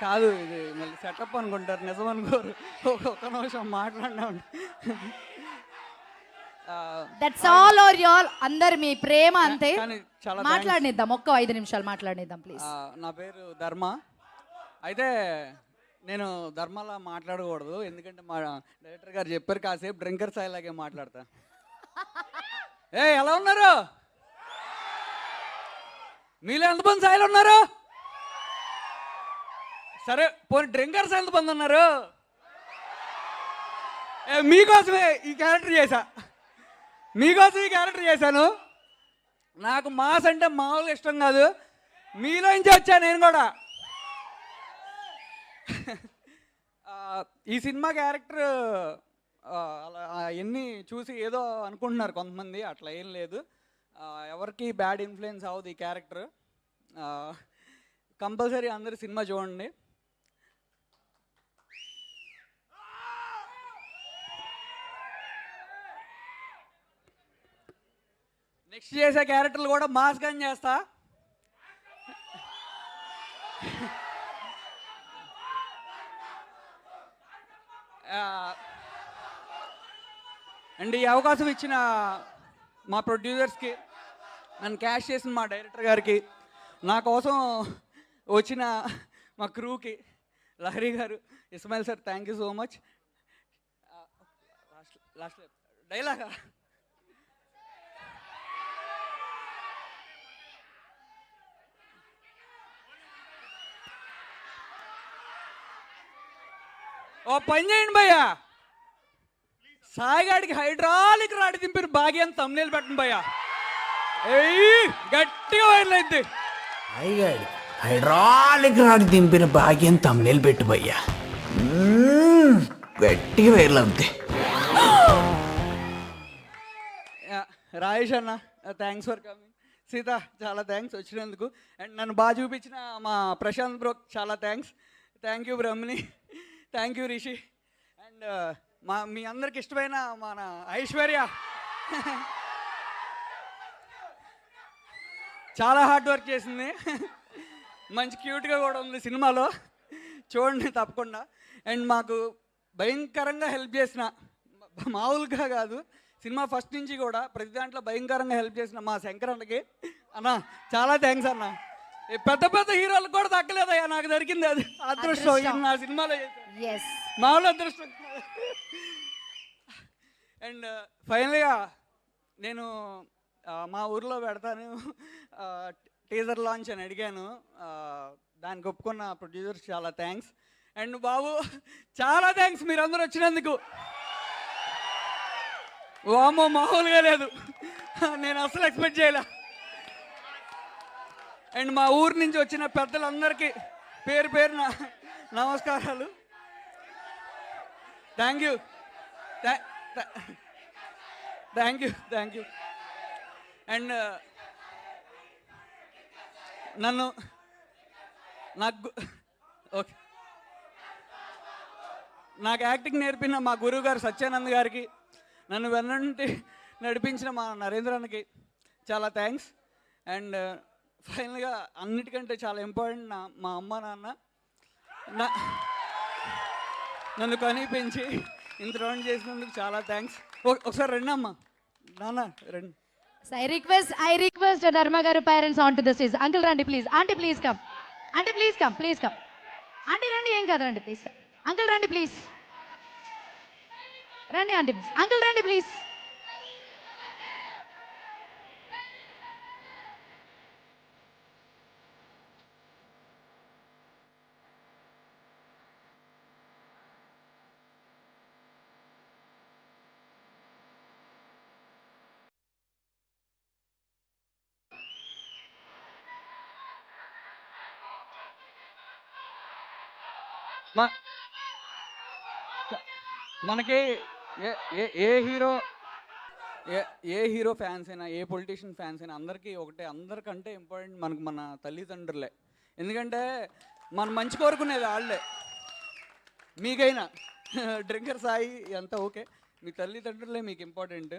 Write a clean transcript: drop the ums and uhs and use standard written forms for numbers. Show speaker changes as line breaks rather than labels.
కాదు ఇది మళ్ళీ సెటప్ అనుకుంటారు, నిజం అనుకోరు. ఒక్క నిమిషం మాట్లాడినా
దట్స్ ఆల్ ఆర్ యోర్ అందరు మీ ప్రేమ అంతే.
కానీ చాలా
మాట్లాడిద్దాం, ఒక్క 5 నిమిషాలు మాట్లాడిద్దాం ప్లీజ్.
నా పేరు ధర్మ. అయితే నేను ధర్మలా మాట్లాడకూడదు, ఎందుకంటే మా డైరెక్టర్ గారు చెప్పారు కాసేపు డ్రింకర్ సాయిలాగే మాట్లాడతా. ఎలా ఉన్నారు? మీలో ఎంతమంది సాయిలు ఉన్నారు? సరే పోనీ డ్రింకర్స్ ఎంతమంది ఉన్నారు? మీకోసమే ఈ క్యారెక్టర్ చేశాను. నాకు మాస్ అంటే మామూలుగా ఇష్టం కాదు, మీలో నుంచి వచ్చాను నేను కూడా. ఈ సినిమా క్యారెక్టర్ అలా అవన్నీ చూసి ఏదో అనుకుంటున్నారు కొంతమంది, అట్లా ఏం లేదు. ఎవరికి బ్యాడ్ ఇన్ఫ్లుయెన్స్ అవ్వదు ఈ క్యారెక్టర్. కంపల్సరీ అందరు సినిమా చూడండి. నెక్స్ట్ చేసే క్యారెక్టర్లు కూడా మాస్గా చేస్తా. అండ్ ఈ అవకాశం ఇచ్చిన మా ప్రొడ్యూసర్స్కి, నన్ను క్యాష్ చేసిన మా డైరెక్టర్ గారికి, నా కోసం వచ్చిన మా క్రూకి, లహరి గారు, Ismail sir, thank you so much. Last డైలాగా ఓ పని చేయండి భయ్యా, సాయిగాడికి హైడ్రాలిక్ రాడి దింపిన భాగ్యం తమ్నేలు పెట్టండి భయ్యా, గట్టిగా వైరల్ అయింది.
హైడ్రాలిక్ రాడి దింపిన భాగ్యం తమ్నేలు పెట్టు భయ్యా, గట్టిగా వైరల్ అవుద్ది.
రాయేష్ అన్న, థ్యాంక్స్ ఫర్ కమింగ్. సీత, చాలా థ్యాంక్స్ వచ్చినందుకు. అండ్ నన్ను బాగా చూపించిన మా ప్రశాంత్ బ్రో, చాలా థ్యాంక్స్. థ్యాంక్ యూ బ్రహ్మని, థ్యాంక్ యూ రిషి. అండ్ మీ అందరికి ఇష్టమైన మన ఐశ్వర్య చాలా హార్డ్ వర్క్ చేసింది, మంచి క్యూట్గా కూడా ఉంది సినిమాలో, చూడండి తప్పకుండా. అండ్ మాకు భయంకరంగా హెల్ప్ చేసిన, మామూలుగా కాదు, సినిమా ఫస్ట్ నుంచి కూడా ప్రతి దాంట్లో భయంకరంగా హెల్ప్ చేసిన మా శంకర్ అన్నకి, అన్న చాలా థ్యాంక్స్ అన్న. పెద్ద పెద్ద హీరోలకు కూడా దక్కలేదయ్యా, నాకు దొరికింది అది అదృష్టం నా సినిమాలో, మామూలు అదృష్టం. అండ్ ఫైనల్గా నేను మా ఊర్లో పెడతాను టీజర్ లాంచ్ అని అడిగాను, దానికి ఒప్పుకున్న ప్రొడ్యూసర్స్ చాలా థ్యాంక్స్. అండ్ బాబు చాలా థ్యాంక్స్ మీరందరూ వచ్చినందుకు. వామో మామూలుగా లేదు, నేను అసలు ఎక్స్పెక్ట్ చేయలే. అండ్ మా ఊరు నుంచి వచ్చిన పెద్దలందరికీ పేరు పేరున నమస్కారాలు. Thank you. అండ్ నాకు యాక్టింగ్ నేర్పిన మా గురువు గారు సత్యానంద్ గారికి, నన్ను వెన్నంటి నడిపించిన మా నరేంద్రన్నకి చాలా థ్యాంక్స్. అండ్ ఫైనల్గా అన్నిటికంటే చాలా ఇంపార్టెంట్ మా అమ్మ నాన్న, నన్ను కనీ పెంచి ఇంత రౌండ్ చేసినందుకు చాలా థ్యాంక్స్. ఒకసారి రండి అమ్మా, నాన్న రండి.
I request Dharma garu parents onto the stage. Uncle Randy please. Auntie please come. Auntie please come. Auntie Randy em kada Randy please. Uncle Randy please. Randy auntie please. Uncle Randy please.
మనకి ఏ hero fans అయినా, ఏ politician fans అయినా అందరికీ ఒకటే, అందరికంటే important మనకు మన తల్లిదండ్రులే. ఎందుకంటే మనం మంచి కోరుకునేది వాళ్ళే. మీకైనా డ్రింకర్ సాయి అంతా ఓకే, మీ తల్లిదండ్రులే మీకు ఇంపార్టెంట్.